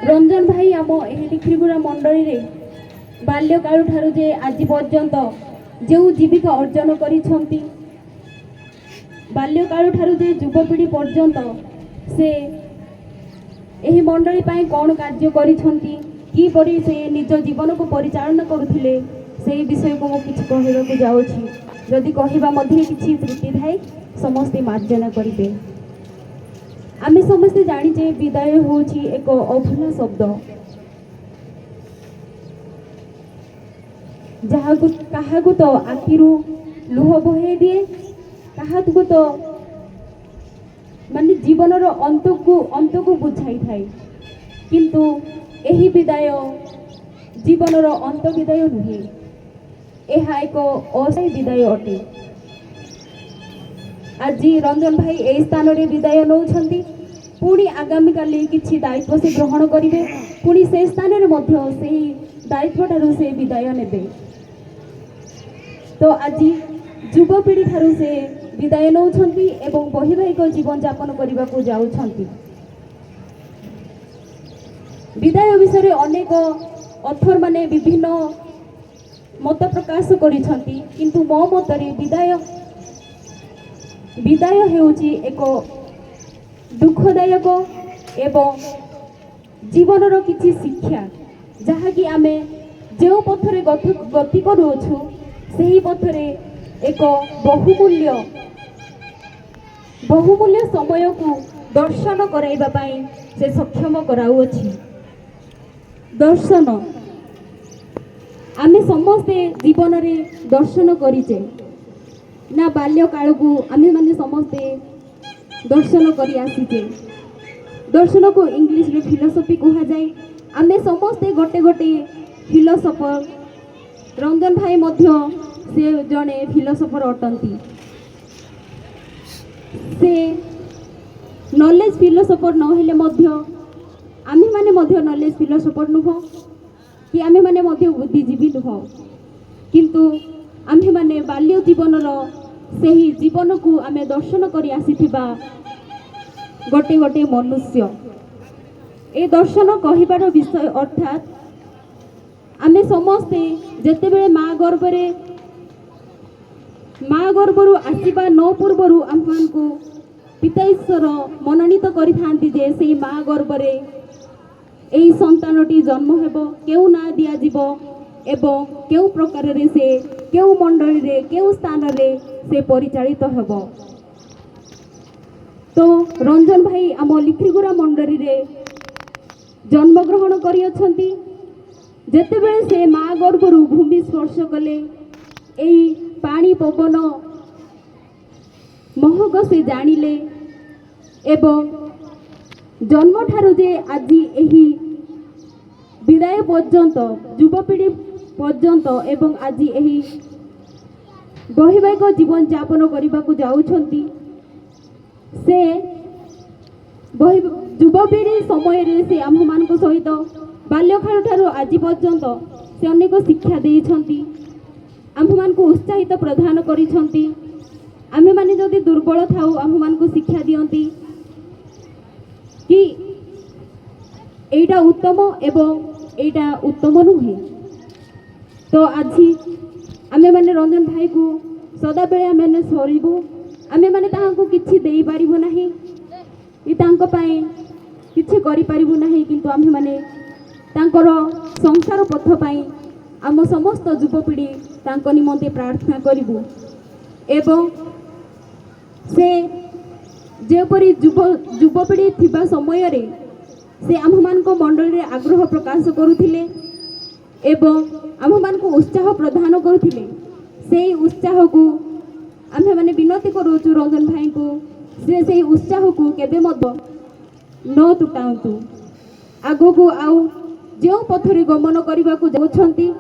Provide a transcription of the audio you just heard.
रंजन भाई आम लिखिगुड़ा मंडली रे बाल्यकाल ठारू जे आज पर्यंत जो जीविका अर्जन करिछंती बाल्यकाल ठारू जे युवपीढ़ी पर्यंत से एही मंडली पाई कौन कार्य करिछंती कि परि से निज जीवन को परिचालन करुथिले से विषय को किछि कहबाकू जाउछि। जदि कहबा मध्य किछि त्रुटि थाए समस्ते मार्जना करिबे। आमे समस्ते जानिचे विदाय होछि एक अभूला शब्द जहाकू काहाकू तो आखिरु लुह बहे दिए काहाकू तो माने जीवनर अंत को बुझाई थाए किंतु एही विदाय जीवनर अंत विदाय नुहे एहा एक अस्थायी विदाय अटे। आज रंजन भाई ए स्थान रे विदाय नौछंती पुणी आगामी काली किछि दायित्व से ग्रहण करिवे पुणी से स्थान रे मध्य सेही दायित्व ठारू से विदाय नेबे। तो आज युवपीढ़ी ठारू से विदाय नौछंती एवं वैवाहिक जीवन यापन करने को जाउछंती। विदाय विषय अनेक अथर माने विभिन्न मत प्रकाश करिछंती किंतु मो मतरे विदाय हेउची एक दुखदायक एवं जीवनर किछि शिक्षा जहाँकि आमे जो पथरे गति करूछु सही पथरे एक बहुमूल्य समय को दर्शन कराइबा पाई से सक्षम कराउछि। दर्शन आमे समस्ते जीवन रे दर्शन करिचे ना बाल्यकाल को आमे माने समस्ते दर्शन करी आसीचे। दर्शन को इंग्लिश रे फिलोसफी कहा जाए। आमे समस्ते गोटे गोटे फिलोसफर रंजन भाई मध्य से जने फिलोसफर अटंती। से नॉलेज फिलोसफर न हेले मध्य आमे माने मध्य नॉलेज फिलोसफर नुह कि आमे माने मध्य बुद्धिजीवी नुह किंतु आमे माने बाल्य जीवनर सही जीवन को आमे दर्शन करी आसीथिबा गोटे गोटे मनुष्य। ए दर्शन कहिबार विषय अर्थात आमे समस्ते जेतेबेले माँ गर्भरू आसवा न पूर्वरू आमको पिता ईश्वर मनोनीत करिथांती जे से माँ गर्भरे एई संतानटी जन्म हेबो केउ ना दिया जीवो एवं केउ प्रकार रे से केउ मंडली रे केउ स्थान रे से परिचालित हेबो। तो रंजन भाई आम लिखिगुड़ा मंडली रे जन्म ग्रहण करि अछंती। जेतेबेले से माँ गर्भरू भूमि स्पर्श कले एई पानी पवन महक से जानिले एवं जन्म ठारू जे आज एही विदाय पर्यंत युवपीढ़ी पर्यंत एवं आज एही वैवाहिक जीवन यापन करने को जाउछंती से युवपीढ़ी समय से आम मान सहित बाल्यकाल ठारू आज पर्यंत से अनेक शिक्षा देइछंती आम मान को उत्साहित प्रदान करिछंती। आमे माने जदि दुर्बल थाउ आम मान को शिक्षा दियंती कि एटा उत्तम एवं एटा उत्तम नुहे। तो आज आमे माने रंजन भाई को सदा बेले आमे माने सरिबु आमे माने ताहाको किछि देई पारिबु नाही कि तांको पाए किछि करि पारिबु नाही किंतु आमे माने तांकर संसार पथ पाई आम समस्त युवपीढ़ी तांको निमंते प्रार्थना करिबु एवं से जेपरी युवपीढ़ी थिबा समय रे से आम मान को मंडल रे आग्रह प्रकाश करुथिले एवं आम मान को उत्साह प्रदान करुथिले से उत्साह को आमे माने विनती करूछु रंजन भाई को से उत्साह को केबे मध्य न तुटांतु आगो को आउ जो पथरे गमन करने को जाउछंती